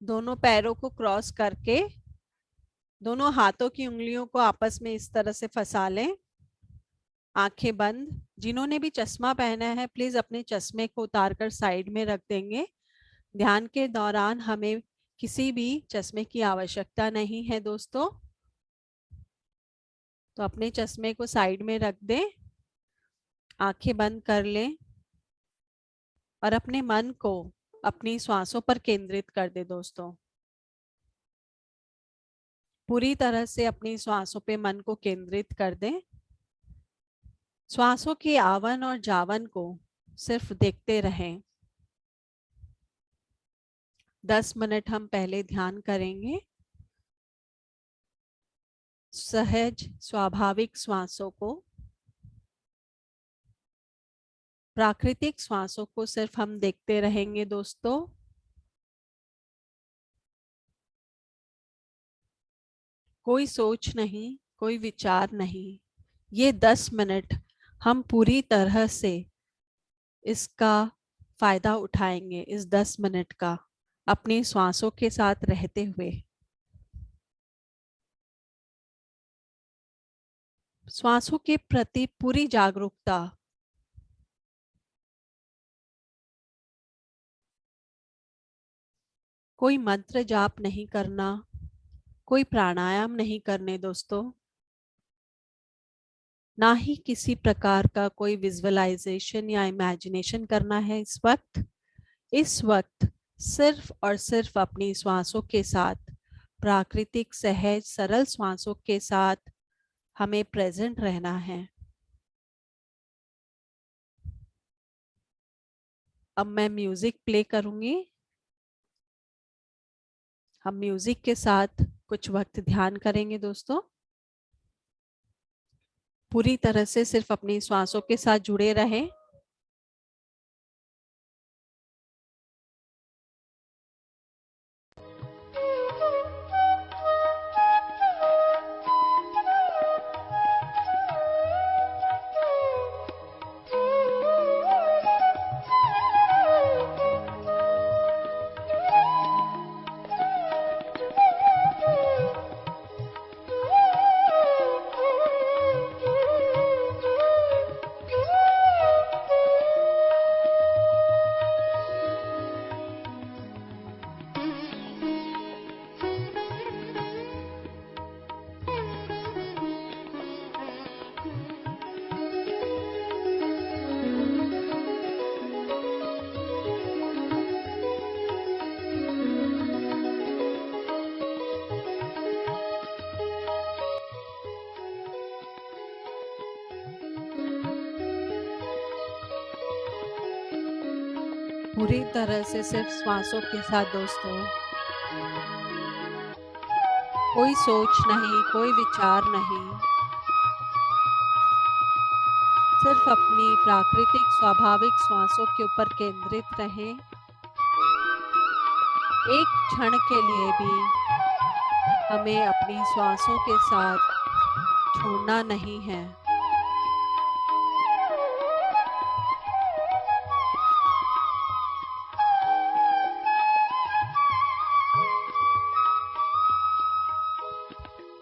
दोनों पैरों को क्रॉस करके दोनों हाथों की उंगलियों को आपस में इस तरह से फंसा लें। आंखें बंद। जिन्होंने भी चश्मा पहना है प्लीज अपने चश्मे को उतारकर साइड में रख देंगे। ध्यान के दौरान हमें किसी भी चश्मे की आवश्यकता नहीं है दोस्तों, तो अपने चश्मे को साइड में रख दें, आंखें बंद कर लें और अपने मन को अपनी श्वासों पर केंद्रित कर दे दोस्तों। पूरी तरह से अपनी श्वासों पे मन को केंद्रित कर दें। श्वासों के आवन और जावन को सिर्फ देखते रहें। 10 मिनट हम पहले ध्यान करेंगे। सहज स्वाभाविक श्वासों को, प्राकृतिक श्वासों को सिर्फ हम देखते रहेंगे दोस्तों। कोई सोच नहीं, कोई विचार नहीं। ये 10 मिनट हम पूरी तरह से इसका फायदा उठाएंगे, इस 10 मिनट का अपनी श्वासों के साथ रहते हुए। श्वासों के प्रति पूरी जागरूकता। कोई मंत्र जाप नहीं करना, कोई प्राणायाम नहीं करने दोस्तों, ना ही किसी प्रकार का कोई विजुअलाइजेशन या इमेजिनेशन करना है। इस वक्त सिर्फ और सिर्फ अपनी श्वासों के साथ, प्राकृतिक सहज सरल श्वासों के साथ हमें प्रेजेंट रहना है। अब मैं म्यूजिक प्ले करूंगी। हम म्यूजिक के साथ कुछ वक्त ध्यान करेंगे दोस्तों। पूरी तरह से सिर्फ अपनी श्वासों के साथ जुड़े रहें। पूरी तरह से सिर्फ श्वासों के साथ दोस्तों। कोई सोच नहीं, कोई विचार नहीं, सिर्फ अपनी प्राकृतिक स्वाभाविक श्वासों के ऊपर केंद्रित रहें। एक क्षण के लिए भी हमें अपनी श्वासों के साथ छोड़ना नहीं है।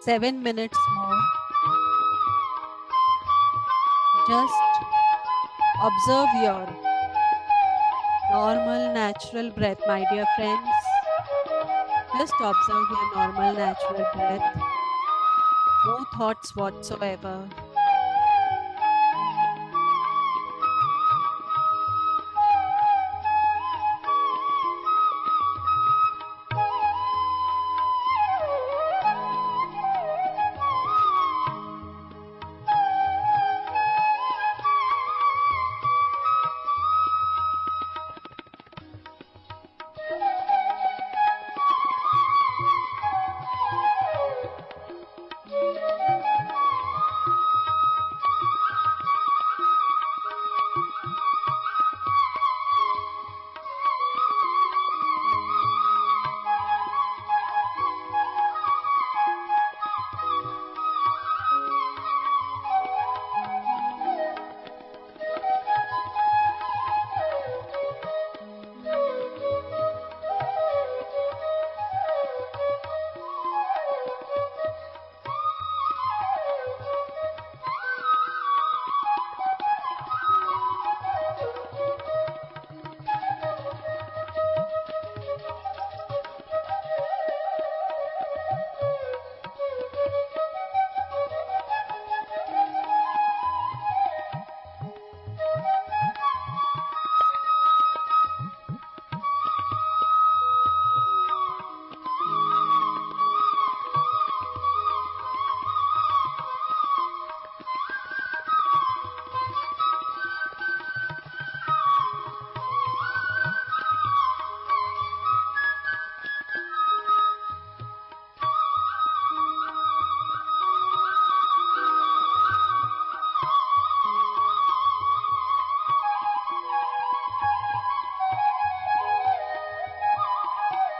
Seven minutes more. Just observe your normal natural breath, my dear friends. Just observe your normal natural breath. No thoughts whatsoever.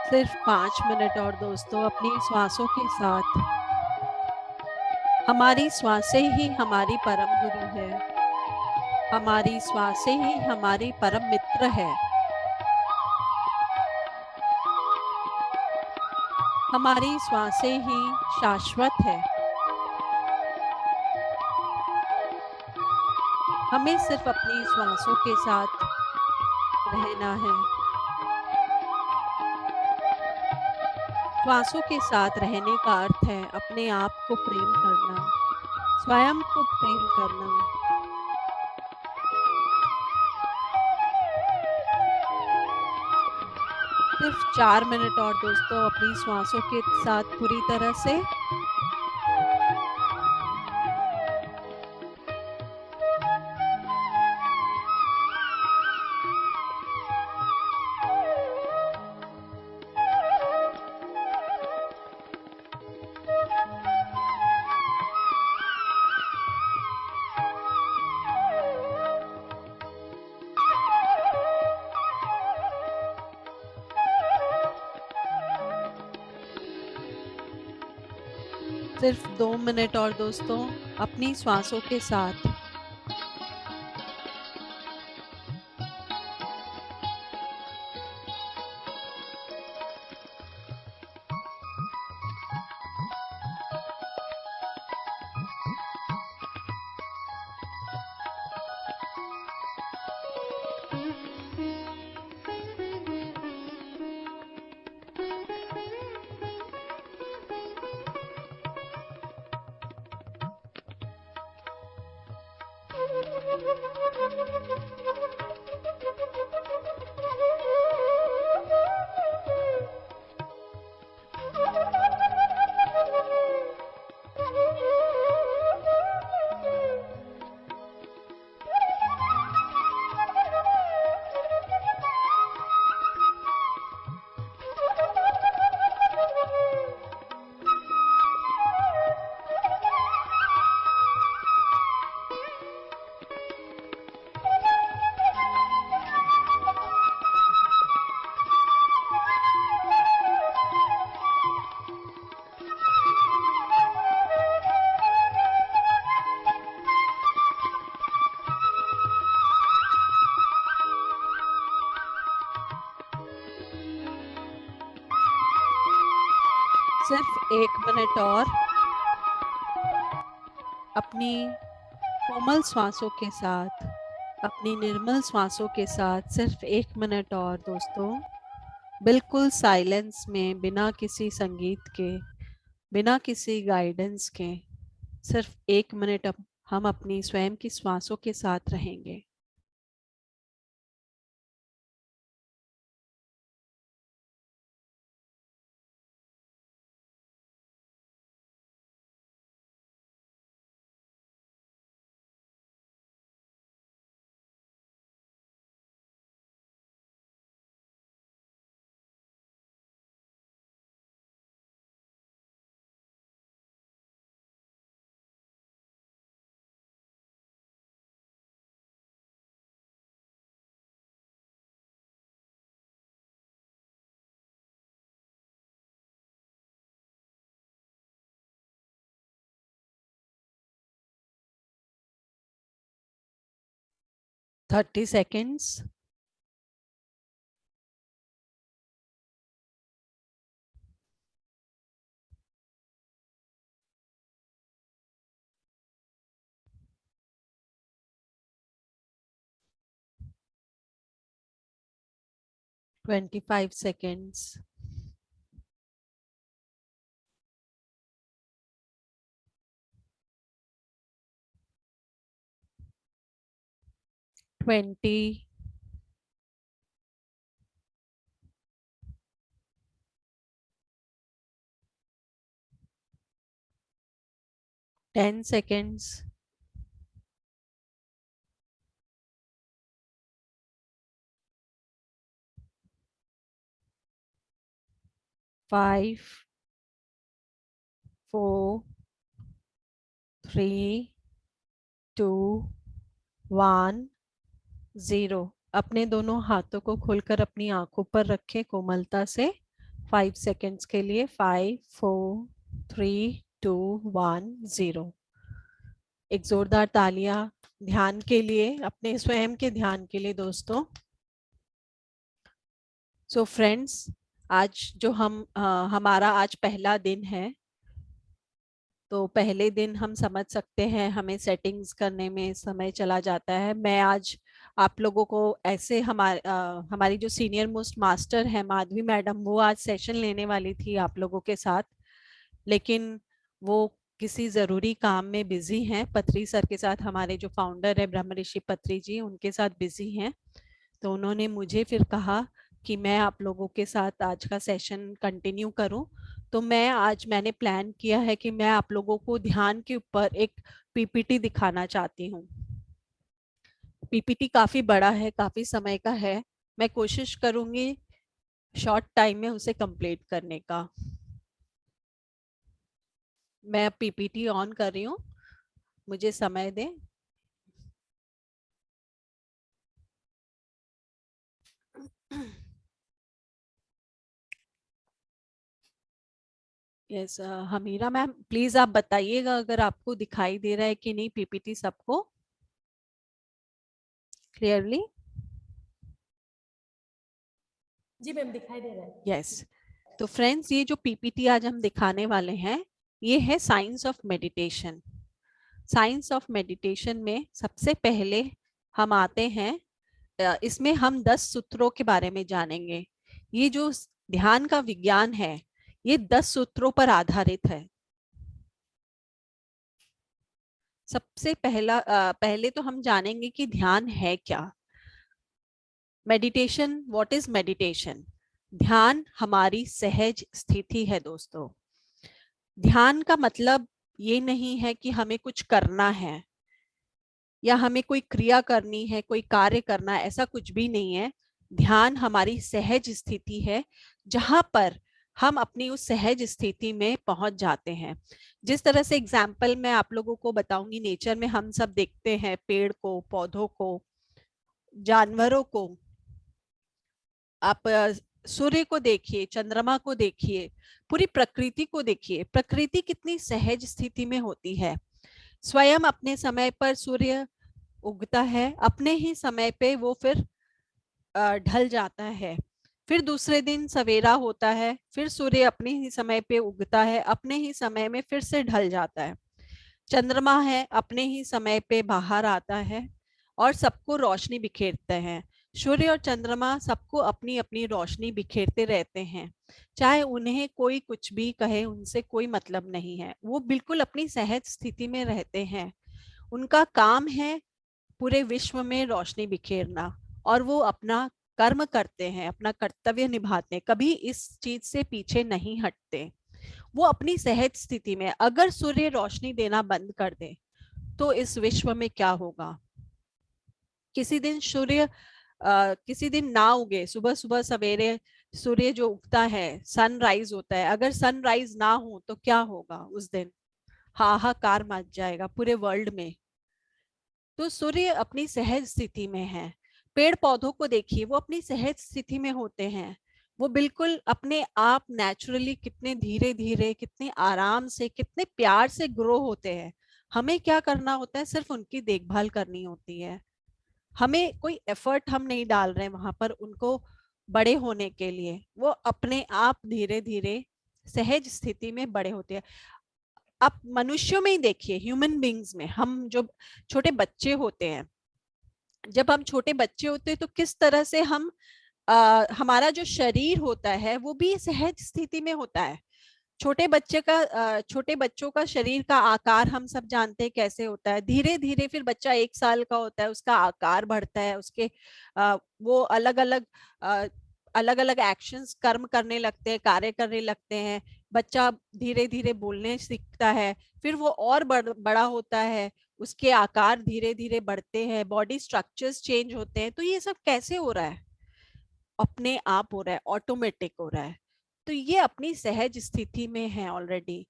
सिर्फ 5 मिनट और दोस्तों, अपनी श्वासों के साथ। हमारी श्वासें ही हमारी परम गुरु है। हमारी श्वासें ही हमारी परम मित्र है। हमारी श्वासें ही शाश्वत है। हमें सिर्फ अपनी श्वासों के साथ रहना है। श्वासों के साथ रहने का अर्थ है अपने आप को प्रेम करना, स्वयं को प्रेम करना। सिर्फ 4 मिनट और दोस्तों, अपनी श्वासों के साथ पूरी तरह से। सिर्फ 2 मिनट और दोस्तों, अपनी श्वासों के साथ। सिर्फ 1 मिनट और अपनी कोमल श्वासों के साथ, अपनी निर्मल श्वासों के साथ। सिर्फ 1 मिनट और दोस्तों, बिल्कुल साइलेंस में, बिना किसी संगीत के, बिना किसी गाइडेंस के। सिर्फ 1 मिनट हम अपनी स्वयं की श्वासों के साथ रहेंगे। Thirty seconds. 25 seconds। 20। 10 seconds। 5, 4, 3, 2, 1, 0। अपने दोनों हाथों को खोलकर अपनी आंखों पर रखें कोमलता से। 5 सेकेंड्स के लिए। 5 4 3 2 1 0। एक जोरदार तालियां ध्यान के लिए, अपने स्वयं के ध्यान के लिए दोस्तों। सो फ्रेंड्स, आज जो हमारा आज पहला दिन है, तो पहले दिन हम समझ सकते हैं हमें सेटिंग्स करने में समय चला जाता है। मैं आज आप लोगों को ऐसे हमारी जो सीनियर मोस्ट मास्टर है माधवी मैडम, वो आज सेशन लेने वाली थी आप लोगों के साथ, लेकिन वो किसी जरूरी काम में बिजी हैं। पत्री सर के साथ, हमारे जो फाउंडर है ब्रह्म ऋषि पत्री जी, उनके साथ बिजी हैं। तो उन्होंने मुझे फिर कहा कि मैं आप लोगों के साथ आज का सेशन कंटिन्यू करूं। तो मैंने प्लान किया है कि मैं आप लोगों को ध्यान के ऊपर एक पीपीटी दिखाना चाहती हूं। पीपीटी काफी बड़ा है, काफी समय का है। मैं कोशिश करूंगी शॉर्ट टाइम में उसे कंप्लीट करने का। मैं पीपीटी ऑन कर रही हूँ, मुझे समय दें। यस हमीरा मैम, प्लीज आप बताइएगा अगर आपको दिखाई दे रहा है कि नहीं पीपीटी सबको क्लियरली। जी मैम, दिखाई दे रहा है। यस तो फ्रेंड्स, ये जो पीपीटी आज हम दिखाने वाले हैं, ये है science of meditation. Science of meditation में सबसे पहले हम आते हैं, इसमें हम 10 सूत्रों के बारे में जानेंगे। ये जो ध्यान का विज्ञान है, ये 10 सूत्रों पर आधारित है। सबसे पहले तो हम जानेंगे कि ध्यान है क्या। Meditation, what is meditation? ध्यान हमारी सहज स्थिति है दोस्तों। ध्यान का मतलब ये नहीं है कि हमें कुछ करना है या हमें कोई क्रिया करनी है, कोई कार्य करना है, ऐसा कुछ भी नहीं है। ध्यान हमारी सहज स्थिति है, जहां पर हम अपनी उस सहज स्थिति में पहुंच जाते हैं। जिस तरह से एग्जाम्पल मैं आप लोगों को बताऊंगी, नेचर में हम सब देखते हैं पेड़ को, पौधों को, जानवरों को। आप सूर्य को देखिए, चंद्रमा को देखिए, पूरी प्रकृति को देखिए। प्रकृति कितनी सहज स्थिति में होती है। स्वयं अपने समय पर सूर्य उगता है, अपने ही समय पे वो फिर ढल जाता है। फिर दूसरे दिन सवेरा होता है, फिर सूर्य अपने ही समय पे उगता है, अपने ही समय में फिर से ढल जाता है। चंद्रमा है, अपने ही समय पे बाहर आता है और सबको रोशनी बिखेरते हैं। सूर्य और चंद्रमा सबको अपनी अपनी रोशनी बिखेरते रहते हैं, चाहे उन्हें कोई कुछ भी कहे, उनसे कोई मतलब नहीं है। वो बिल्कुल अपनी सहज स्थिति में रहते हैं। उनका काम है पूरे विश्व में रोशनी बिखेरना, और वो अपना कर्म करते हैं, अपना कर्तव्य निभाते हैं, कभी इस चीज से पीछे नहीं हटते। वो अपनी सहज स्थिति में, अगर सूर्य रोशनी देना बंद कर दे तो इस विश्व में क्या होगा। किसी दिन सूर्य किसी दिन ना उगे, सुबह सुबह सवेरे सूर्य जो उगता है, सनराइज होता है, अगर सनराइज ना हो तो क्या होगा उस दिन? हाहाकार मच जाएगा पूरे वर्ल्ड में। तो सूर्य अपनी सहज स्थिति में है। पेड़ पौधों को देखिए, वो अपनी सहज स्थिति में होते हैं। वो बिल्कुल अपने आप नेचुरली कितने धीरे धीरे, कितने आराम से, कितने प्यार से ग्रो होते हैं। हमें क्या करना होता है? सिर्फ उनकी देखभाल करनी होती है। हमें कोई एफर्ट हम नहीं डाल रहे वहां पर उनको बड़े होने के लिए। वो अपने आप धीरे धीरे सहज स्थिति में बड़े होते हैं। आप मनुष्यों में ही देखिए, ह्यूमन बींग्स में, हम जो छोटे बच्चे होते हैं, जब हम छोटे बच्चे होते हैं तो किस तरह से हमारा जो शरीर होता है वो भी सहज स्थिति में होता है। छोटे बच्चों का शरीर का आकार हम सब जानते हैं कैसे होता है। धीरे धीरे फिर बच्चा 1 साल का होता है, उसका आकार बढ़ता है, उसके वो अलग अलग एक्शंस, कर्म करने लगते हैं, कार्य करने लगते हैं। बच्चा धीरे धीरे बोलने सीखता है, फिर वो और बड़ा होता है, उसके आकार धीरे धीरे बढ़ते हैं, बॉडी स्ट्रक्चर्स चेंज होते हैं। तो ये सब कैसे हो रहा है? अपने आप हो रहा है, ऑटोमेटिक हो रहा है। तो ये अपनी सहज स्थिति में है ऑलरेडी।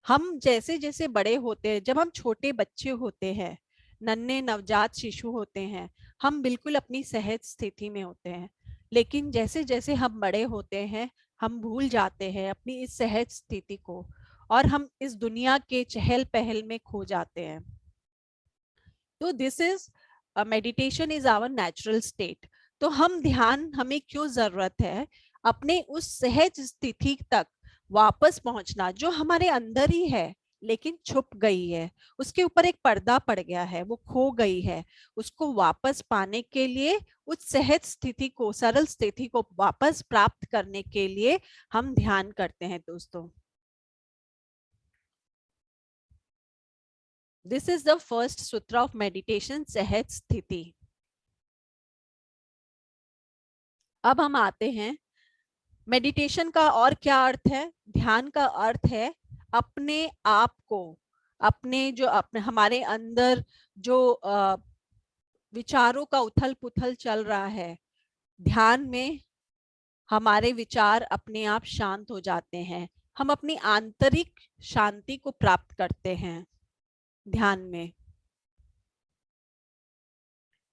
हम जैसे जैसे बड़े होते हैं, जब हम छोटे बच्चे होते हैं, नन्हे नवजात शिशु होते हैं, हम बिल्कुल अपनी सहज स्थिति में होते हैं। लेकिन जैसे जैसे हम बड़े होते हैं, हम भूल जाते हैं अपनी इस सहज स्थिति को और हम इस दुनिया के चहल पहल में खो जाते हैं। तो this is meditation is our natural state. तो हम ध्यान हमें क्यों जरूरत है? अपने उस सहज स्थिति तक वापस पहुंचना जो हमारे अंदर ही है लेकिन छुप गई है, उसके ऊपर एक पर्दा पड़ गया है, वो खो गई है। उसको वापस पाने के लिए, उस सहज स्थिति को, सरल स्थिति को वापस प्राप्त करने के लिए हम ध्यान करते हैं दोस्तों। दिस इज द फर्स्ट सूत्र ऑफ मेडिटेशन, सहज स्थिति। अब हम आते हैं मेडिटेशन का और क्या अर्थ है। ध्यान का अर्थ है अपने आप को, अपने हमारे अंदर जो विचारों का उथल पुथल चल रहा है, ध्यान में हमारे विचार अपने आप शांत हो जाते हैं। हम अपनी आंतरिक शांति को प्राप्त करते हैं ध्यान में,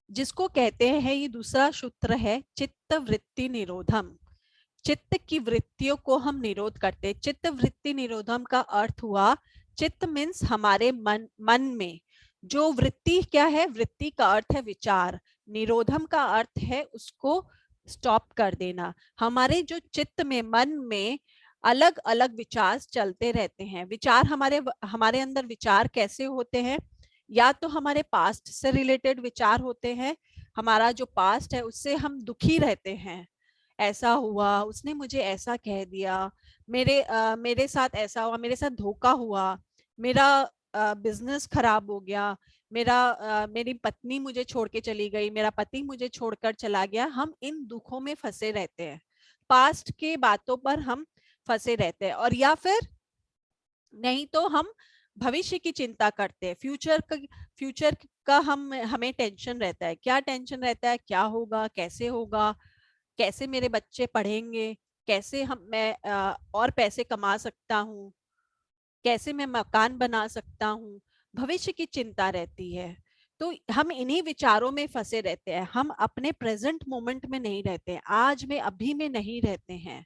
जिसको कहते हैं, ये दूसरा सूत्र है, चित्त वृत्ति निरोधम। चित्त की वृत्तियों को हम निरोध करते हैं। चित्त वृत्ति निरोधम का अर्थ हुआ, चित्त मीन्स हमारे मन में जो वृत्ति, क्या है? वृत्ति का अर्थ है विचार, निरोधम का अर्थ है उसको स्टॉप कर देना। हमारे जो चित्त में, मन में अलग अलग विचार चलते रहते हैं। विचार हमारे अंदर विचार कैसे होते हैं? या तो हमारे पास्ट से रिलेटेड विचार होते हैं। हमारा जो पास्ट है उससे हम दुखी रहते हैं, ऐसा हुआ, उसने मुझे ऐसा कह दिया, मेरे साथ ऐसा हुआ, मेरे साथ धोखा हुआ, मेरा बिजनेस खराब हो गया, मेरी पत्नी मुझे छोड़ के चली गई, मेरा पति मुझे छोड़कर चला गया। हम इन दुखों में फंसे रहते हैं, पास्ट के बातों पर हम फंसे रहते हैं। और या फिर नहीं तो हम भविष्य की चिंता करते हैं, फ्यूचर का हमें टेंशन रहता है। क्या टेंशन रहता है? क्या होगा, कैसे होगा, कैसे मेरे बच्चे पढ़ेंगे, कैसे मैं और पैसे कमा सकता हूँ, कैसे मैं मकान बना सकता हूँ। भविष्य की चिंता रहती है। तो हम इन्हीं विचारों में फंसे रहते हैं। हम अपने प्रेजेंट मोमेंट में नहीं रहते हैं, आज में, अभी में नहीं रहते हैं।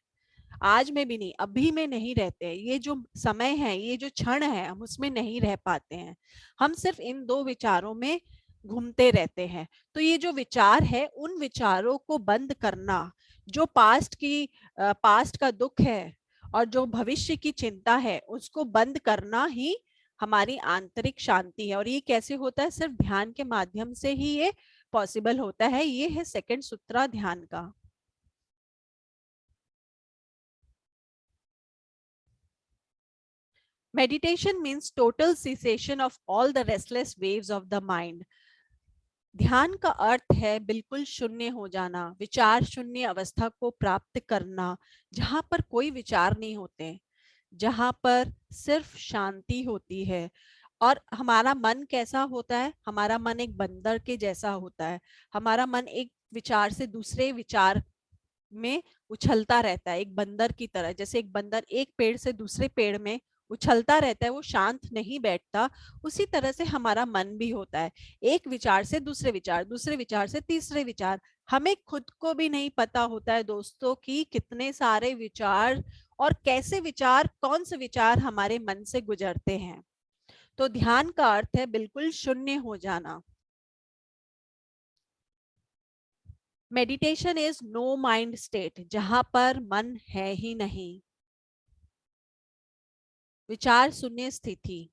आज में भी नहीं, अभी में नहीं रहते हैं। ये जो समय है, ये जो क्षण है, हम उसमें नहीं रह पाते हैं। हम सिर्फ इन दो विचारों में घूमते रहते हैं। तो ये जो विचार है, उन विचारों को बंद करना, जो पास्ट का दुख है और जो भविष्य की चिंता है, उसको बंद करना ही हमारी आंतरिक शांति है। और ये कैसे होता है? सिर्फ ध्यान के माध्यम से ही ये पॉसिबल होता है। ये है सेकंड सूत्र ध्यान का। Meditation means total cessation of all the restless waves of the mind. ध्यान का अर्थ है बिल्कुल शून्य हो जाना, विचार शून्य अवस्था को प्राप्त करना, जहां पर कोई विचार नहीं होते, जहां पर सिर्फ शांति होती है। और हमारा मन कैसा होता है? हमारा मन एक बंदर के जैसा होता है। हमारा मन एक विचार से दूसरे विचार में उछलता रहता है, एक बंदर की तरह। जैसे एक बंदर एक पेड़ से दूसरे पेड़ में उछलता रहता है, वो शांत नहीं बैठता, उसी तरह से हमारा मन भी होता है। एक विचार से दूसरे विचार, दूसरे विचार से तीसरे विचार। हमें खुद को भी नहीं पता होता है दोस्तों कि कितने सारे विचार और कैसे विचार, कौन से विचार हमारे मन से गुजरते हैं। तो ध्यान का अर्थ है बिल्कुल शून्य हो जाना। Meditation is no mind state, जहां पर मन है ही नहीं, विचार शून्य स्थिति।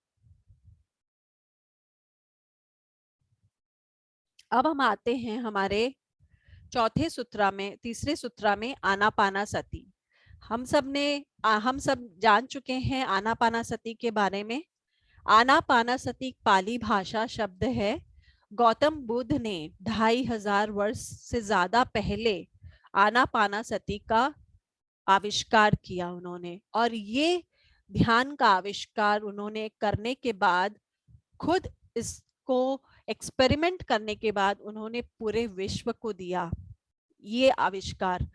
अब हम आते हैं हमारे चौथे सूत्र में, तीसरे सूत्र में, आनापानासति। हम सब जान चुके हैं आनापानासति के बारे में। आनापानासति पाली भाषा शब्द है। गौतम बुद्ध ने 2500 वर्ष से ज्यादा पहले आनापानासति का आविष्कार किया उन्होंने। और ये ध्यान का आविष्कार उन्होंने करने के बाद, खुद इसको एक्सपेरिमेंट करने के बाद, उन्होंने पूरे विश्व को दिया ये आविष्कार।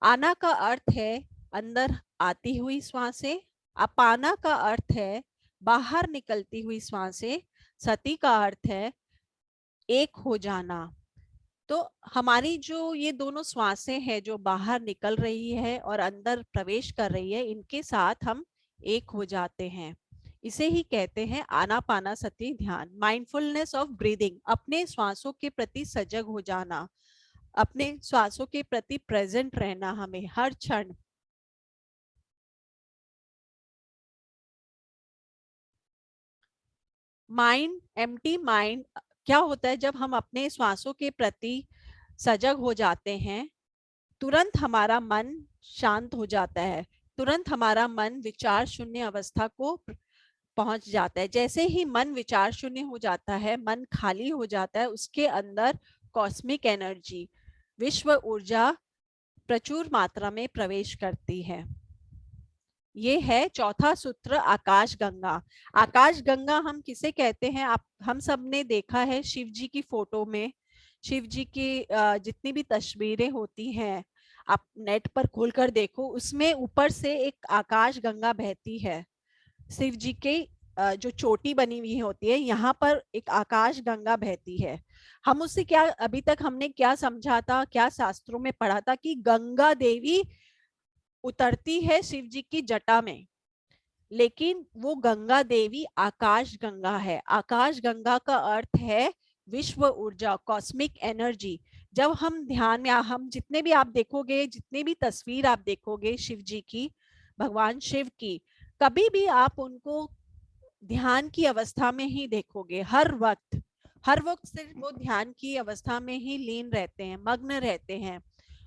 आना का अर्थ है अंदर आती हुई श्वासें, अपाना का अर्थ है बाहर निकलती हुई श्वासें, सती का अर्थ है एक हो जाना। तो हमारी जो ये दोनों श्वासें हैं जो बाहर निकल रही है और अंदर प्रवेश कर रही है, इनके साथ हम एक हो जाते हैं। इसे ही कहते हैं आनापानासति ध्यान, माइंडफुलनेस ऑफ ब्रीदिंग। अपने श्वासों के प्रति सजग हो जाना, अपने श्वासों के प्रति प्रेजेंट रहना हमें हर क्षण। माइंड, एम्प्टी माइंड क्या होता है? जब हम अपने श्वासों के प्रति सजग हो जाते हैं, तुरंत हमारा मन शांत हो जाता है, तुरंत हमारा मन विचार शून्य अवस्था को पहुंच जाता है। जैसे ही मन विचार शून्य हो जाता है, मन खाली हो जाता है, उसके अंदर कॉस्मिक एनर्जी, विश्व ऊर्जा प्रचुर मात्रा में प्रवेश करती है। ये है चौथा सूत्र, आकाश गंगा। आकाश गंगा हम किसे कहते हैं? आप हम सब ने देखा है शिव जी की फोटो में, शिव जी की जितनी भी तस्वीरें होती हैं, आप नेट पर खोलकर देखो, उसमें ऊपर से एक आकाश गंगा बहती है। शिव जी के जो चोटी बनी हुई होती है, यहाँ पर एक आकाश गंगा बहती है। हम उससे क्या, अभी तक हमने क्या समझा था, क्या शास्त्रों में पढ़ा था कि गंगा देवी उतरती है शिव जी की जटा में, लेकिन वो गंगा देवी आकाश गंगा है। आकाश गंगा का अर्थ है विश्व ऊर्जा, कॉस्मिक एनर्जी। जब हम ध्यान में, हम जितने भी आप देखोगे, जितने भी तस्वीर आप देखोगे शिव जी की, भगवान शिव की, कभी भी आप उनको ध्यान की अवस्था में ही देखोगे। हर वक्त सिर्फ वो ध्यान की अवस्था में ही लीन रहते हैं, मग्न रहते हैं,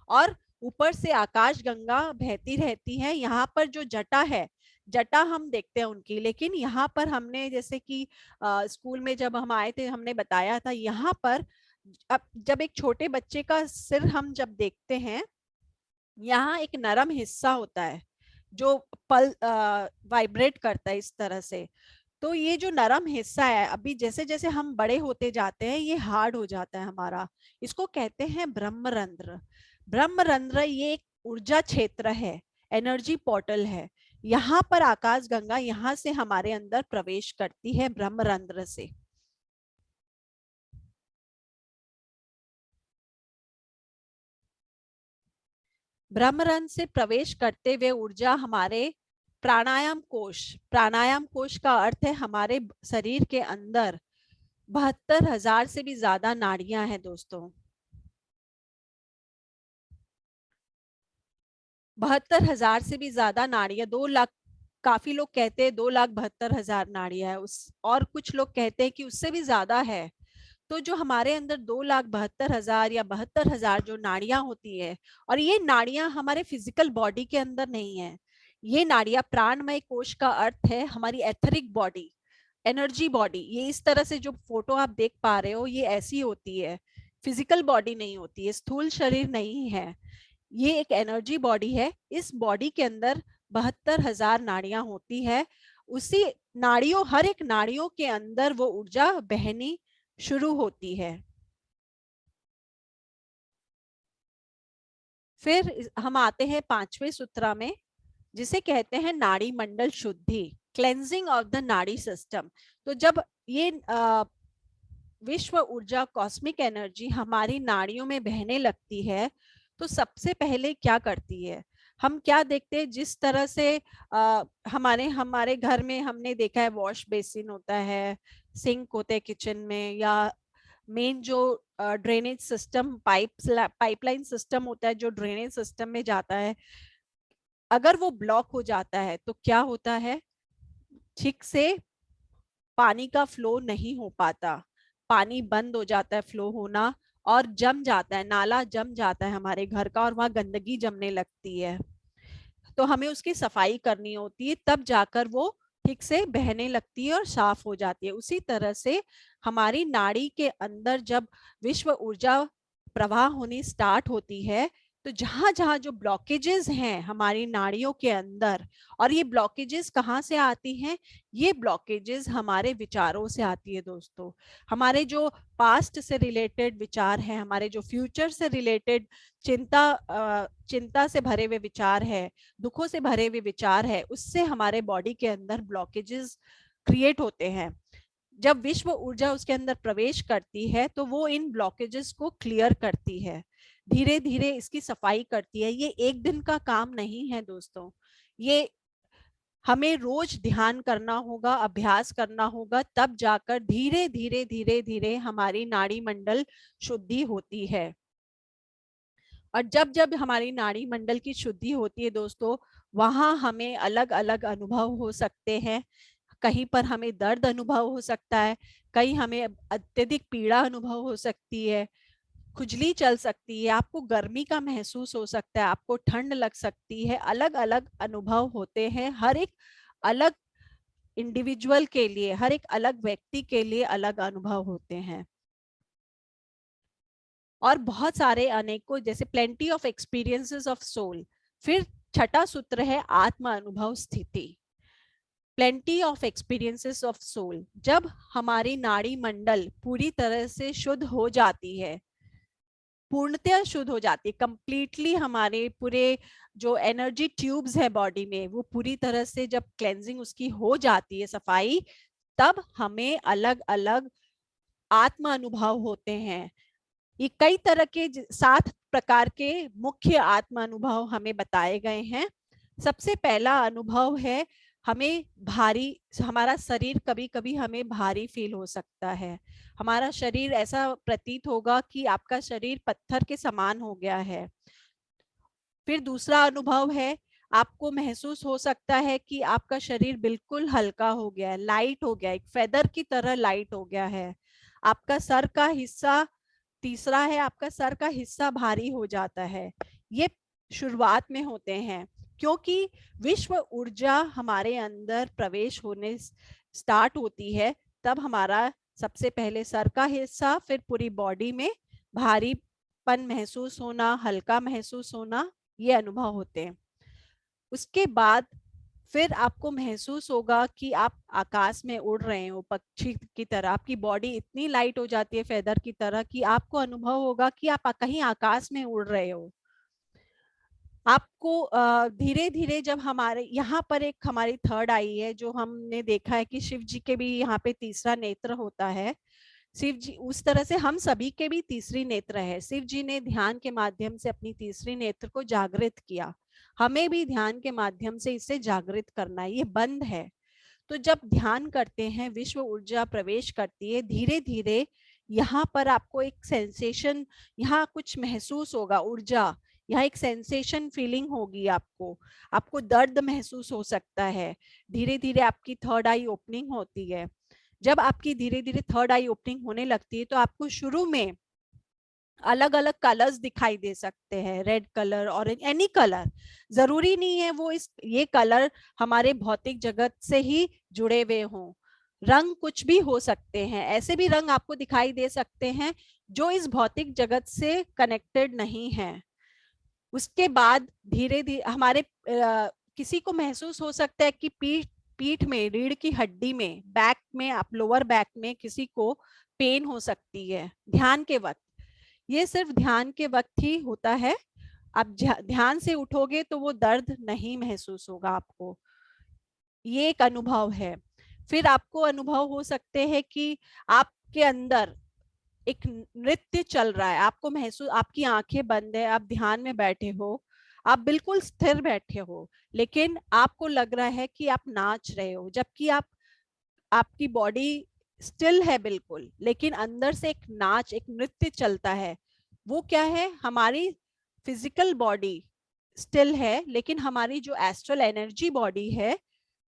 और ऊपर से आकाश गंगा बहती रहती है। यहाँ पर जो जटा है, जटा हम देखते हैं उनकी, लेकिन यहाँ पर हमने जैसे कि स्कूल में जब हम आए थे, हमने बताया था, यहाँ पर अब जब एक छोटे बच्चे का सिर हम जब देखते हैं, यहाँ एक नरम हिस्सा होता है जो पल वाइब्रेट करता है इस तरह से। तो ये जो नरम हिस्सा है, अभी जैसे जैसे हम बड़े होते जाते हैं, ये हार्ड हो जाता है हमारा। इसको कहते हैं ब्रह्मरंध्र। ब्रह्मरंध्र ये एक ऊर्जा क्षेत्र है, एनर्जी पोर्टल है। यहाँ पर आकाश गंगा यहाँ से हमारे अंदर प्रवेश करती है, ब्रह्मरंध्र से। ब्रह्मरंध्र से प्रवेश करते हुए ऊर्जा हमारे प्राणायाम कोश, प्राणायाम कोश का अर्थ है हमारे शरीर के अंदर 72,000 से भी ज्यादा नाड़ियां हैं दोस्तों। 72,000 से भी ज्यादा नाड़ियां, 2 लाख, काफी लोग कहते हैं 2,72,000 नाड़ियां है उस, और कुछ लोग कहते हैं कि उससे भी ज्यादा है। तो जो हमारे अंदर 2,72,000 या 72,000 जो नाड़ियां होती है, और ये नाड़ियां हमारे फिजिकल बॉडी के अंदर नहीं है। ये नाड़ियां, प्राणमय कोश का अर्थ है हमारी एथरिक बॉडी, एनर्जी बॉडी। ये इस तरह से जो फोटो आप देख पा रहे हो, ये ऐसी होती है, फिजिकल बॉडी नहीं होती है, स्थूल शरीर नहीं है। ये एक एनर्जी बॉडी है। इस बॉडी के अंदर 72,000 नाड़ियां होती है। उसी नाड़ियों, हर एक नाड़ियों के अंदर वो ऊर्जा बहनी शुरू होती है। फिर हम आते हैं 5वें सूत्र में, जिसे कहते हैं नाड़ी मंडल शुद्धि, क्लेंजिंग ऑफ द नाड़ी सिस्टम। तो जब ये विश्व ऊर्जा, कॉस्मिक एनर्जी हमारी नाड़ियों में बहने लगती है, तो सबसे पहले क्या करती है? हम क्या देखते हैं, जिस तरह से हमारे हमारे घर में हमने देखा है, वॉश बेसिन होता है, सिंक होते हैं किचन में, या मेन जो ड्रेनेज सिस्टम, पाइपलाइन सिस्टम होता है जो ड्रेनेज सिस्टम में जाता है, अगर वो ब्लॉक हो जाता है तो क्या होता है? ठीक से पानी का फ्लो नहीं हो पाता, पानी बंद हो जाता है फ्लो होना, और जम जाता है, नाला जम जाता है हमारे घर का, और वहां गंदगी जमने लगती है। तो हमें उसकी सफाई करनी होती है, तब जाकर वो ठीक से बहने लगती है और साफ हो जाती है। उसी तरह से हमारी नाड़ी के अंदर जब विश्व ऊर्जा प्रवाह होनी स्टार्ट होती है, तो जहां जहां जो ब्लॉकेजेस हैं हमारी नाड़ियों के अंदर, और ये ब्लॉकेजेस कहाँ से आती हैं? ये ब्लॉकेजेस हमारे विचारों से आती है दोस्तों। हमारे जो पास्ट से रिलेटेड विचार हैं, हमारे जो फ्यूचर से रिलेटेड चिंता से भरे हुए विचार है, दुखों से भरे हुए विचार है, उससे हमारे बॉडी के अंदर ब्लॉकेजेस क्रिएट होते हैं। जब विश्व ऊर्जा उसके अंदर प्रवेश करती है तो वो इन ब्लॉकेजेस को क्लियर करती है, धीरे धीरे इसकी सफाई करती है। ये एक दिन का काम नहीं है दोस्तों, ये हमें रोज ध्यान करना होगा, अभ्यास करना होगा, तब जाकर धीरे धीरे धीरे धीरे हमारी नाड़ी मंडल शुद्धि होती है। और जब जब हमारी नाड़ी मंडल की शुद्धि होती है दोस्तों, वहां हमें अलग अलग अनुभव हो सकते हैं। कहीं पर हमें दर्द अनुभव हो सकता है, कहीं हमें अत्यधिक पीड़ा अनुभव हो सकती है, खुजली चल सकती है, आपको गर्मी का महसूस हो सकता है, आपको ठंड लग सकती है। अलग अलग अनुभव होते हैं, हर एक अलग इंडिविजुअल के लिए, हर एक अलग व्यक्ति के लिए अलग अनुभव होते हैं। और बहुत सारे अनेकों, जैसे plenty of experiences of soul. फिर छठा सूत्र है आत्म अनुभव स्थिति, plenty of experiences of soul. जब हमारी नाड़ी मंडल पूरी तरह से शुद्ध हो जाती है, पूर्णतः शुद्ध हो जाती है, कंप्लीटली हमारे पूरे जो एनर्जी ट्यूब्स है बॉडी में, वो पूरी तरह से जब क्लेंजिंग उसकी हो जाती है, सफाई, तब हमें अलग अलग आत्म अनुभव होते हैं। ये कई तरह के 7 प्रकार के मुख्य आत्म अनुभव हमें बताए गए हैं। सबसे पहला अनुभव है, हमें भारी, हमारा शरीर कभी कभी हमें भारी फील हो सकता है, हमारा शरीर ऐसा प्रतीत होगा कि आपका शरीर पत्थर के समान हो गया है। फिर दूसरा अनुभव है, आपको महसूस हो सकता है कि आपका शरीर बिल्कुल हल्का हो गया है, लाइट हो गया है, एक फेदर की तरह लाइट हो गया है। आपका सर का हिस्सा, तीसरा है आपका सर का हिस्सा भारी हो जाता है। ये शुरुआत में होते हैं, क्योंकि विश्व ऊर्जा हमारे अंदर प्रवेश होने स्टार्ट होती है, तब हमारा सबसे पहले सर का हिस्सा, फिर पूरी बॉडी में भारीपन महसूस होना, हल्का महसूस होना, ये अनुभव होते हैं। उसके बाद फिर आपको महसूस होगा कि आप आकाश में उड़ रहे हो पक्षी की तरह, आपकी बॉडी इतनी लाइट हो जाती है फेदर की तरह कि आपको अनुभव होगा कि आप कहीं आकाश में उड़ रहे हो। आपको धीरे धीरे, जब हमारे यहाँ पर एक हमारी थर्ड आई है, जो हमने देखा है कि शिव जी के भी यहाँ पे तीसरा नेत्र होता है। शिव जी उस तरह से हम सभी के भी तीसरी नेत्र है। शिव जी ने ध्यान के माध्यम से अपनी तीसरी नेत्र को जागृत किया, हमें भी ध्यान के माध्यम से इसे जागृत करना है। ये बंद है, तो जब ध्यान करते हैं विश्व ऊर्जा प्रवेश करती है धीरे धीरे। यहाँ पर आपको एक सेंसेशन, यहाँ कुछ महसूस होगा, ऊर्जा, यहाँ एक सेंसेशन फीलिंग होगी, आपको आपको दर्द महसूस हो सकता है। धीरे धीरे आपकी थर्ड आई ओपनिंग होती है। जब आपकी धीरे धीरे थर्ड आई ओपनिंग होने लगती है तो आपको शुरू में अलग अलग कलर्स दिखाई दे सकते हैं, red colour, orange, any colour. जरूरी नहीं है वो ये कलर हमारे भौतिक जगत से ही जुड़े हुए हों, रंग कुछ भी हो सकते हैं। ऐसे भी रंग आपको दिखाई दे सकते हैं जो इस भौतिक जगत से कनेक्टेड नहीं है। उसके बाद धीरे धीरे हमारे किसी को महसूस हो सकता है कि पीठ पीठ में, रीढ़ की हड्डी में, बैक में, आप लोअर बैक में किसी को पेन हो सकती है ध्यान के वक्त। ये सिर्फ ध्यान के वक्त ही होता है, आप ध्यान से उठोगे तो वो दर्द नहीं महसूस होगा आपको। ये एक अनुभव है। फिर आपको अनुभव हो सकते हैं कि आपके अंदर एक नृत्य चल रहा है, आपको महसूस, आपकी आंखें बंद है, आप ध्यान में बैठे हो, आप बिल्कुल स्थिर बैठे हो, लेकिन आपको लग रहा है कि आप नाच रहे हो, जबकि आपकी बॉडी स्टिल है बिल्कुल, लेकिन अंदर से एक नाच, एक नृत्य चलता है। वो क्या है, हमारी फिजिकल बॉडी स्टिल है, लेकिन हमारी जो एस्ट्रल एनर्जी बॉडी है,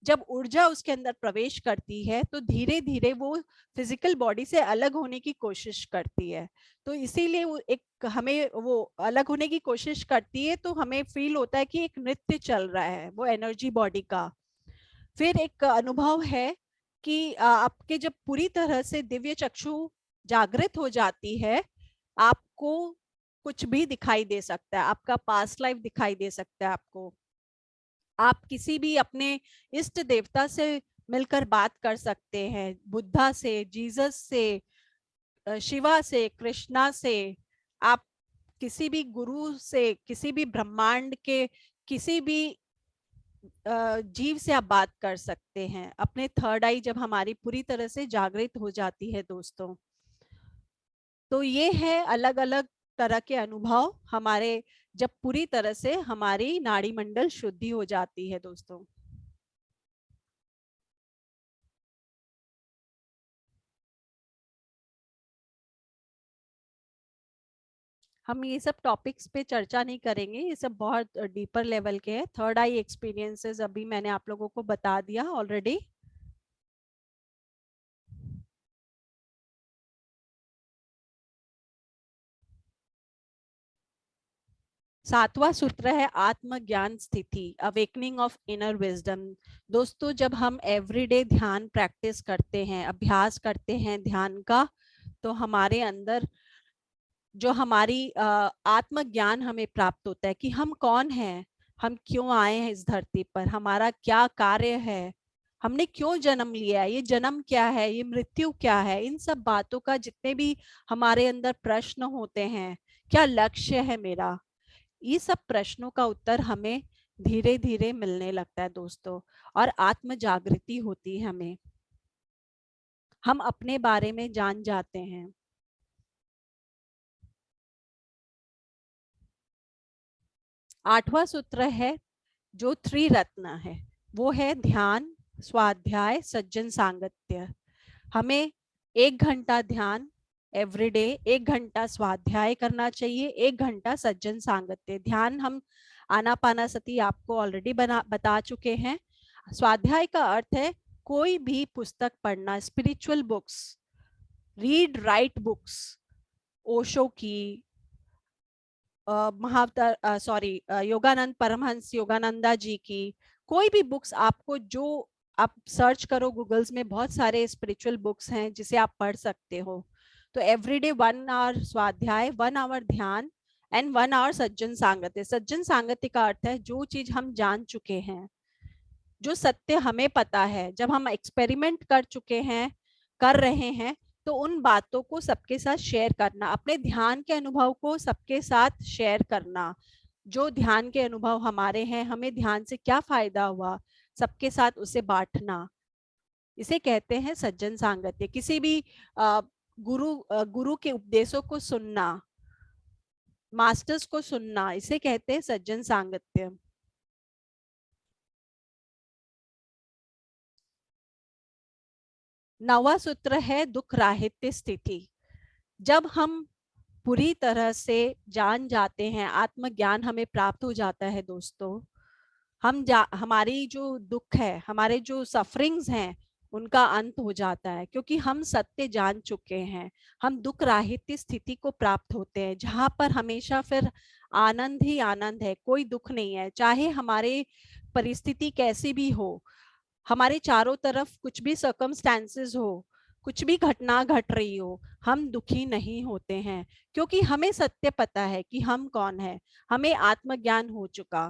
जब ऊर्जा उसके अंदर प्रवेश करती है तो धीरे धीरे वो फिजिकल बॉडी से अलग होने की कोशिश करती है। तो इसीलिए वो एक, हमें वो अलग होने की कोशिश करती है तो हमें फील होता है कि एक नृत्य चल रहा है वो एनर्जी बॉडी का। फिर एक अनुभव है कि आपके जब पूरी तरह से दिव्य चक्षु जागृत हो जाती है, आपको कुछ भी दिखाई दे सकता है, आपका पास्ट लाइफ दिखाई दे सकता है आपको। आप किसी भी अपने इष्ट देवता से मिलकर बात कर सकते हैं, बुद्धा से, जीसस से, शिवा से, कृष्णा से, आप किसी भी गुरु से, किसी भी ब्रह्मांड के किसी भी जीव से आप बात कर सकते हैं। अपने थर्ड आई जब हमारी पूरी तरह से जागृत हो जाती है दोस्तों, तो ये है अलग अलग तरह के अनुभव हमारे, जब पूरी तरह से हमारी नाड़ी मंडल शुद्धि हो जाती है दोस्तों। हम ये सब टॉपिक्स पे चर्चा नहीं करेंगे, ये सब बहुत डीपर लेवल के हैं। थर्ड आई एक्सपीरियंसेस अभी मैंने आप लोगों को बता दिया ऑलरेडी। सातवां सूत्र है आत्मज्ञान स्थिति, अवेकनिंग ऑफ इनर विजडम। दोस्तों जब हम एवरीडे ध्यान प्रैक्टिस करते हैं, अभ्यास करते हैं ध्यान का, तो हमारे अंदर जो हमारी आत्मज्ञान हमें प्राप्त होता है कि हम कौन हैं, हम क्यों आए हैं इस धरती पर, हमारा क्या कार्य है, हमने क्यों जन्म लिया है, ये जन्म क्या है, ये मृत्यु क्या है। इन सब बातों का जितने भी हमारे अंदर प्रश्न होते हैं, क्या लक्ष्य है मेरा, ये सब प्रश्नों का उत्तर हमें धीरे धीरे मिलने लगता है दोस्तों, और आत्म जागृति होती है हमें, हम अपने बारे में जान जाते हैं। आठवां सूत्र है जो त्रिरत्न है, वो है ध्यान, स्वाध्याय, सज्जन सांगत्य। हमें 1 घंटा ध्यान एवरीडे, 1 घंटा स्वाध्याय करना चाहिए, 1 घंटा सज्जन सांगत्य। ध्यान हम आनापानासती आपको ऑलरेडी बता चुके हैं। स्वाध्याय का अर्थ है कोई भी पुस्तक पढ़ना, spiritual books, read write books, Osho की, योगानंद परमहंस योगानंदा जी की, कोई भी बुक्स आपको, जो आप सर्च करो गूगल्स में, बहुत सारे स्पिरिचुअल बुक्स हैं जिसे आप पढ़ सकते हो। तो एवरीडे 1 आवर स्वाध्याय, 1 आवर ध्यान एंड 1 आवर सज्जन सांगत्य। सज्जन सांगत्य का अर्थ है जो चीज हम जान चुके हैं, जो सत्य हमें पता है, जब हम एक्सपेरिमेंट कर चुके हैं, कर रहे हैं, तो उन बातों को सबके साथ शेयर करना, अपने ध्यान के अनुभव को सबके साथ शेयर करना। जो ध्यान के अनुभव हमारे हैं, हमें ध्यान से क्या फायदा हुआ, सबके साथ उसे बांटना, इसे कहते हैं सज्जन सांगत्य। किसी भी गुरु के उपदेशों को सुनना, मास्टर्स को सुनना, इसे कहते हैं सज्जन सांगत्य। नवा सूत्र है दुख राहित्य स्थिति। जब हम पूरी तरह से जान जाते हैं, आत्मज्ञान हमें प्राप्त हो जाता है दोस्तों, हमारी जो दुख है, हमारे जो सफरिंग्स हैं, उनका अंत हो जाता है, क्योंकि हम सत्य जान चुके हैं। हम दुख राहित्य स्थिति को प्राप्त होते हैं, जहां पर हमेशा फिर आनंद ही आनंद है, कोई दुख नहीं है। चाहे हमारे परिस्थिति कैसी भी हो, हमारे चारों तरफ कुछ भी सर्कमस्टेंसेस हो, कुछ भी घटना घट रही हो, हम दुखी नहीं होते हैं, क्योंकि हमें सत्य पता है कि हम कौन है, हमें आत्मज्ञान हो चुका।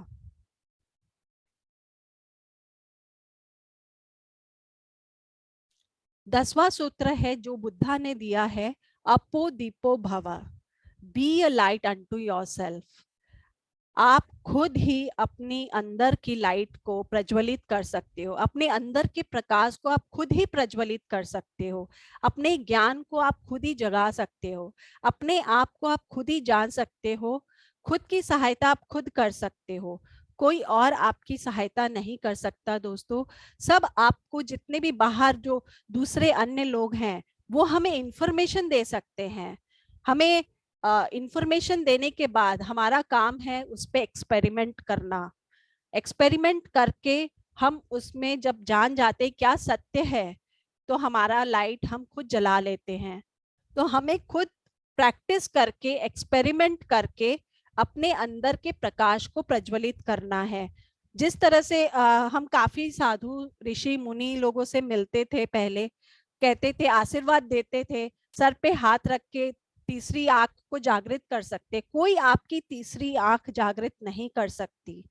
दसवां सूत्र है जो बुद्धा ने दिया है, अपो दीपो भव, be a light unto yourself. आप खुद ही अपनी अंदर की लाइट को प्रज्वलित कर सकते हो, अपने अंदर के प्रकाश को आप खुद ही प्रज्वलित कर सकते हो, अपने ज्ञान को आप खुद ही जगा सकते हो, अपने आप को आप खुद ही जान सकते हो, खुद की सहायता आप खुद कर सकते हो, कोई और आपकी सहायता नहीं कर सकता दोस्तों। सब आपको, जितने भी बाहर जो दूसरे अन्य लोग हैं, वो हमें इंफॉर्मेशन दे सकते हैं। हमें इंफॉर्मेशन देने के बाद हमारा काम है उस पर एक्सपेरिमेंट करना। एक्सपेरिमेंट करके हम उसमें जब जान जाते क्या सत्य है, तो हमारा लाइट हम खुद जला लेते हैं। तो हमें खुद प्रैक्टिस करके, एक्सपेरिमेंट करके अपने अंदर के प्रकाश को प्रज्वलित करना है। जिस तरह से हम काफी साधु ऋषि मुनि लोगों से मिलते थे पहले, कहते थे, आशीर्वाद देते थे, सर पे हाथ रख के तीसरी आंख को जागृत कर सकते। कोई आपकी तीसरी आंख जागृत नहीं कर सकती,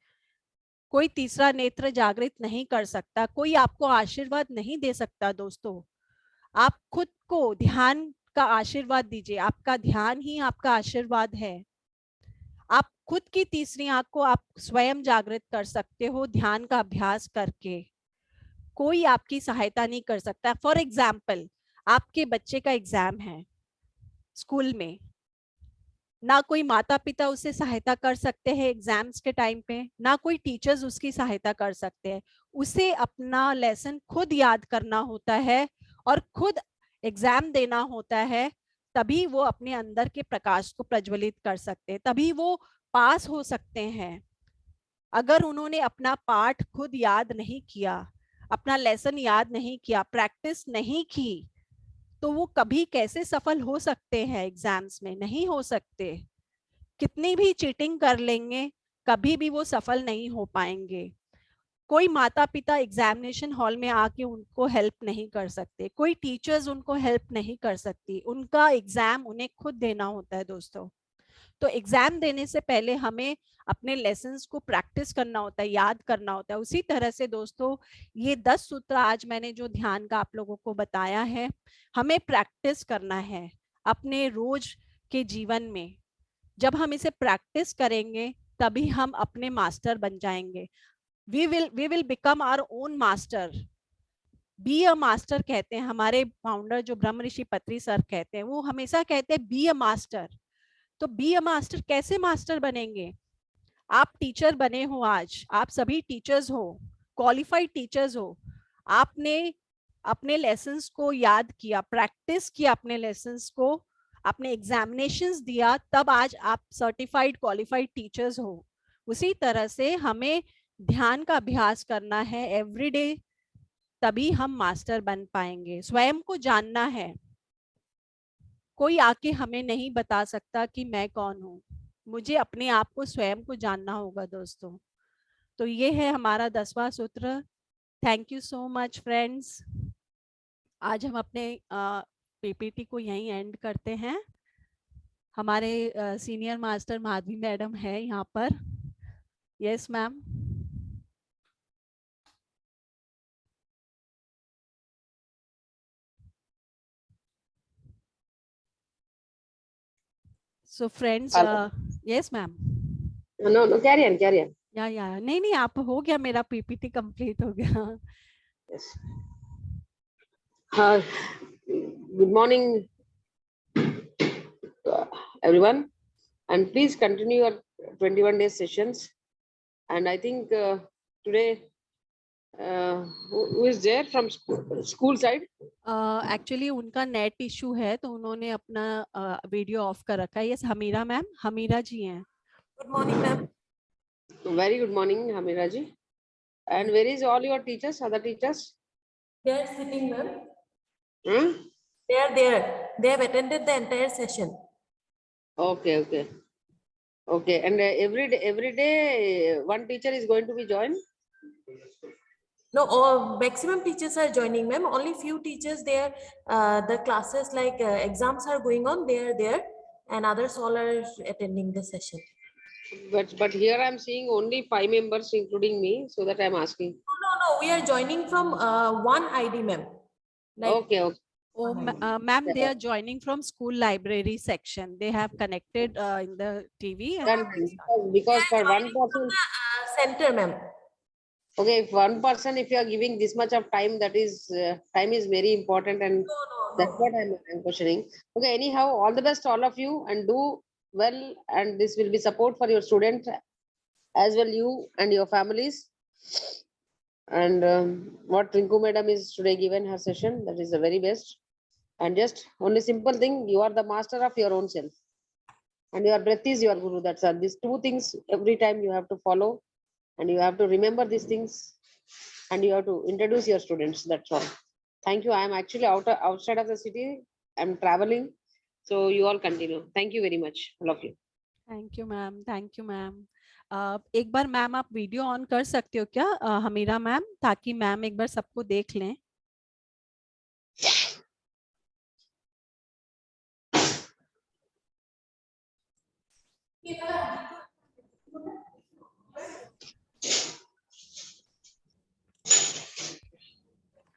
कोई तीसरा नेत्र जागृत नहीं कर सकता, कोई आपको आशीर्वाद नहीं दे सकता दोस्तों। आप खुद को ध्यान का आशीर्वाद दीजिए, आपका ध्यान ही आपका आशीर्वाद है। आप खुद की तीसरी आंख को आप स्वयं जागृत कर सकते हो ध्यान का अभ्यास करके। कोई आपकी सहायता नहीं कर सकता। फॉर एग्जाम्पल, आपके बच्चे का एग्जाम है स्कूल में, ना कोई माता पिता उससे सहायता कर सकते हैं एग्जाम्स के टाइम पे, ना कोई टीचर्स उसकी सहायता कर सकते हैं। उसे अपना लेसन खुद याद करना होता है और खुद एग्जाम देना होता है, तभी वो अपने अंदर के प्रकाश को प्रज्वलित कर सकते हैं, तभी वो पास हो सकते हैं। अगर उन्होंने अपना पाठ खुद याद नहीं किया, अपना लेसन याद नहीं किया, प्रैक्टिस नहीं की, तो वो कभी कैसे सफल हो सकते हैं एग्जाम्स में? नहीं हो सकते। कितनी भी चीटिंग कर लेंगे, कभी भी वो सफल नहीं हो पाएंगे। कोई माता पिता एग्जामिनेशन हॉल में आके उनको हेल्प नहीं कर सकते, कोई टीचर्स उनको हेल्प नहीं कर सकती, उनका एग्जाम उन्हें खुद देना होता है दोस्तों। तो एग्जाम देने से पहले हमें अपने लेसन्स को प्रैक्टिस करना होता है, याद करना होता है। उसी तरह से दोस्तों, ये 10 सूत्र आज मैंने जो ध्यान का आप लोगों को बताया है, हमें प्रैक्टिस करना है अपने रोज के जीवन में। जब हम इसे प्रैक्टिस करेंगे तभी हम अपने मास्टर बन जाएंगे। We will become our own master. Be a master कहते हैं हमारे फाउंडर जो ब्रह्म ऋषि पत्री सर कहते हैं, वो हमेशा कहते हैं बी अ मास्टर। तो बी अ मास्टर कैसे मास्टर बनेंगे? आप टीचर बने हो, आज आप सभी टीचर्स हो, क्वालिफाइड टीचर्स हो। आपने अपने लेसन्स को याद किया, प्रैक्टिस किया अपने लेसन्स को, आपने एग्जामिनेशंस दिया, तब आज आप सर्टिफाइड क्वालिफाइड टीचर्स हो। उसी तरह से हमें ध्यान का अभ्यास करना है एवरीडे, तभी हम मास्टर बन पाएंगे। स्वयं को जानना है। कोई आके हमें नहीं बता सकता कि मैं कौन हूँ, मुझे अपने आप को स्वयं को जानना होगा दोस्तों। तो ये है हमारा 10वां सूत्र। Thank you so much friends. आज हम अपने पीपीटी को यहीं एंड करते हैं। हमारे सीनियर मास्टर माधवी मैडम है यहाँ पर। Yes ma'am. So friends, Hello. Yes ma'am. No, no, carry on, carry on. या नहीं नहीं, आप हो गया, मेरा पीपीटी कंप्लीट हो गया। Yes. Good morning, everyone. And please continue your 21 day sessions. And I think today, who is there from school side? Actually उनका नेट इशू है, तो उन्होंने अपना वीडियो ऑफ कर रखा है। यस हमीरा मैम, हमीरा जी हैं। Good morning, ma'am. Very good morning, Hamira ji. And where is all your teachers, other teachers? They are sitting, ma'am. Hmm? They are there. They have attended the entire session. Okay, okay. Okay, and every day, one teacher is going to be joined? No, all maximum teachers are joining, ma'am. Only few teachers there. The classes like exams are going on. They are there, and others all are attending the session. But here I'm seeing only 5 members, including me, so that I'm asking. No. We are joining from one ID, ma'am. Like, Okay, okay. Oh, ma'am, they are joining from school library section. They have connected in the TV. Then because for one person, center, ma'am. okay, if one person, if you are giving this much of time, that is time is very important, and that's what I'm questioning. Okay, anyhow, all the best, all of you, and do well, and this will be support for your student as well, you and your families. And what Rinku madam is today given her session, that is the very best. And just only simple thing, you are the master of your own self, and your breath is your guru. That's all. These two things every time you have to follow, and you have to remember these things, and you have to introduce your students. That's all. Thank you. I am actually outside of the city. I'm traveling, so you all continue. Thank you very much, all of you. Thank you ma'am, thank you ma'am. एक बार ma'am आप video on कर सकते हो क्या Hamira ma'am, ताकि ma'am एक बार सबको देख लें।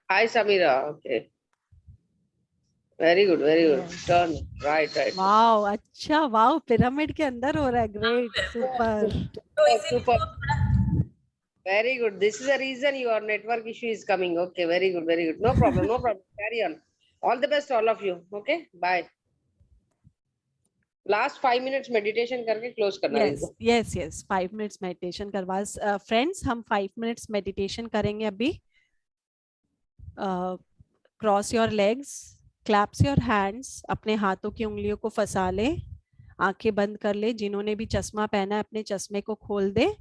Hi, Samira. Okay. Very good, very good. Yes. Turn. Right, right. Wow, अच्छा, वाओ, पिरामिड के अंदर हो रहा है, ग्रेट, सुपर. तो इसीलिए Super. वो थोड़ा Very good. This is the reason your network issue is coming. Okay, very good, very good. No problem, no problem. Carry on. All the best, all of you. Okay, bye. Last 5 minutes meditation करके close करना है yes इनको. Yes yes, 5 minutes meditation करवा. Friends, हम 5 minutes meditation करेंगे अभी. Cross your legs, claps your hands, अपने हाथों की उंगलियों को फंसा ले, आंखें बंद कर ले. जिन्होंने भी चश्मा पहना है अपने चश्मे को खोल दे.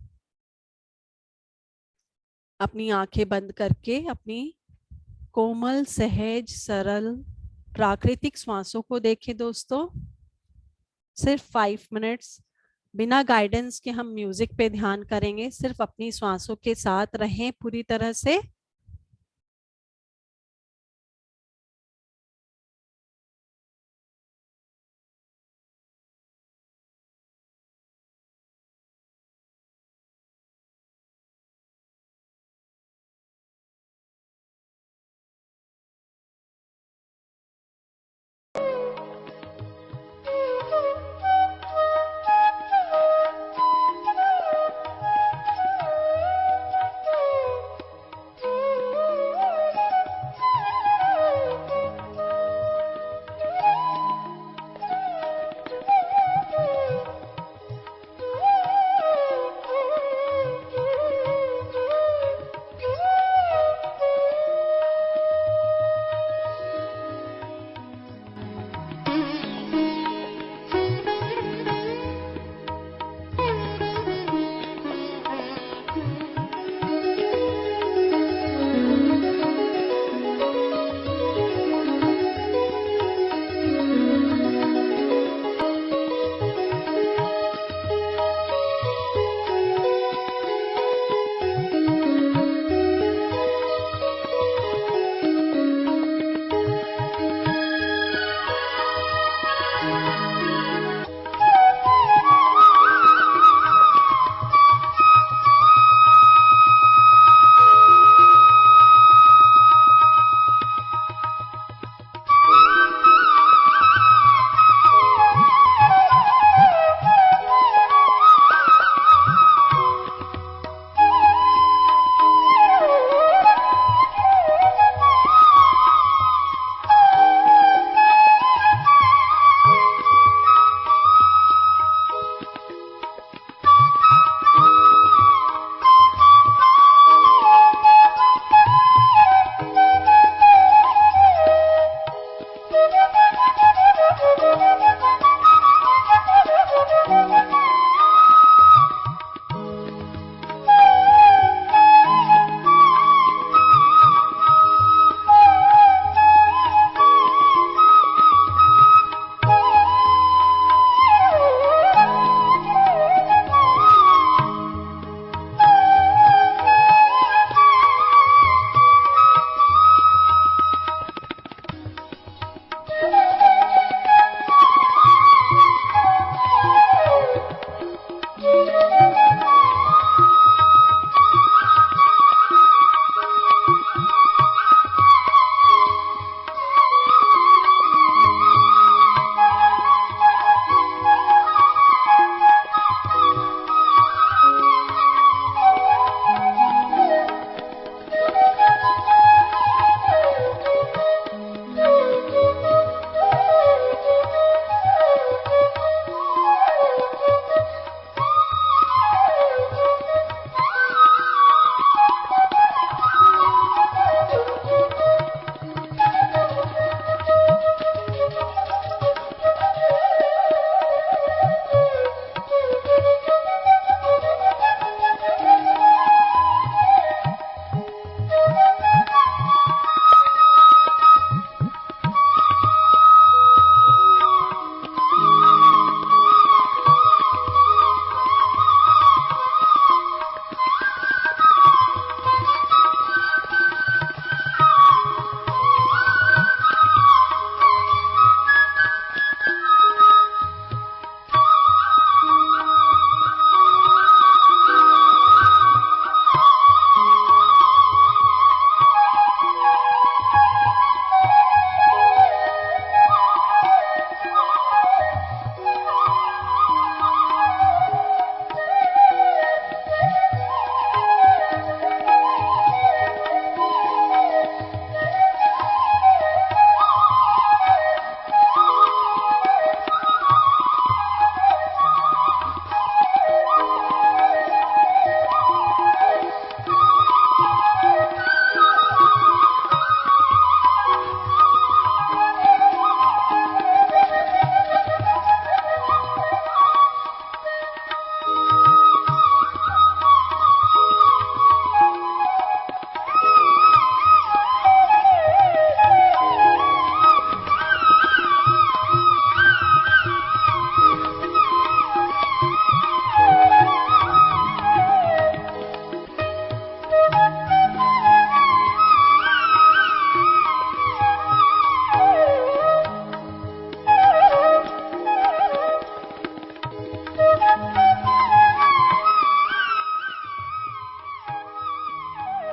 अपनी आंखें बंद करके अपनी कोमल, सहज, सरल, प्राकृतिक श्वासों को देखें दोस्तों. सिर्फ 5 मिनट्स बिना गाइडेंस के हम म्यूजिक पे ध्यान करेंगे. सिर्फ अपनी श्वासों के साथ रहें पूरी तरह से.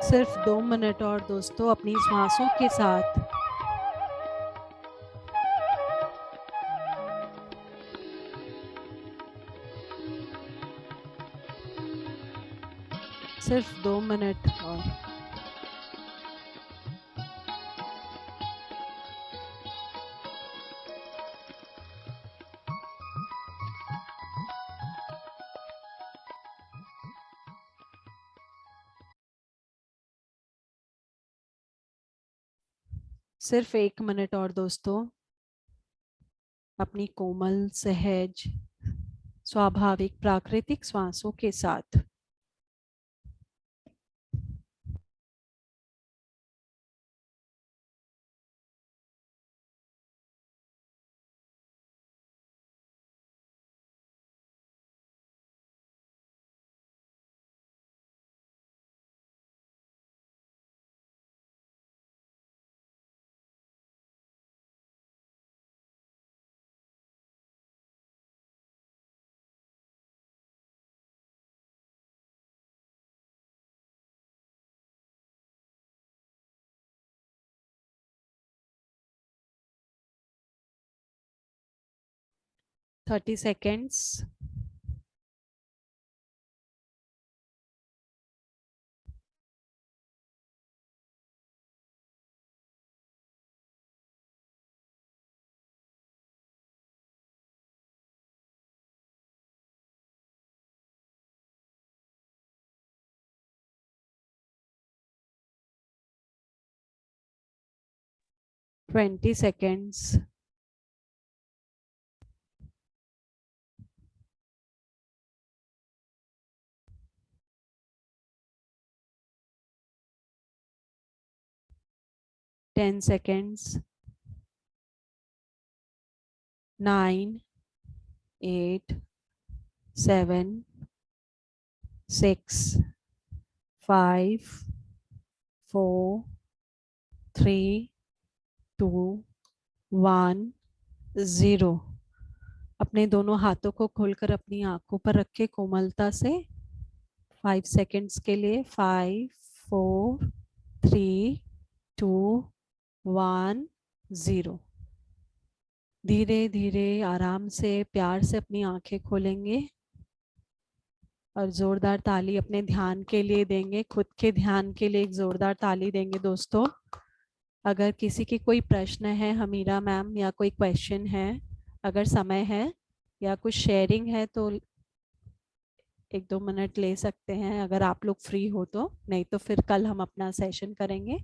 सिर्फ 2 मिनट और दोस्तों अपनी श्वासों के साथ। सिर्फ 2 मिनट और। सिर्फ 1 मिनट और दोस्तों अपनी कोमल, सहज, स्वाभाविक, प्राकृतिक श्वासों के साथ। Thirty seconds. Twenty seconds. Ten seconds. 9, 8, 7, 6, 5, 4, 3, 2, 1, 0। अपने दोनों हाथों को खोलकर अपनी आंखों पर रखें कोमलता से 5 सेकेंड्स के लिए। 5, 4, 3, 2, 1, 0। धीरे धीरे आराम से प्यार से अपनी आंखें खोलेंगे और जोरदार ताली अपने ध्यान के लिए देंगे। खुद के ध्यान के लिए एक जोरदार ताली देंगे दोस्तों। अगर किसी की कोई प्रश्न है हमीरा मैम, या कोई क्वेश्चन है, अगर समय है या कुछ शेयरिंग है तो 1-2 मिनट ले सकते हैं अगर आप लोग फ्री हो तो, नहीं तो फिर कल हम अपना सेशन करेंगे।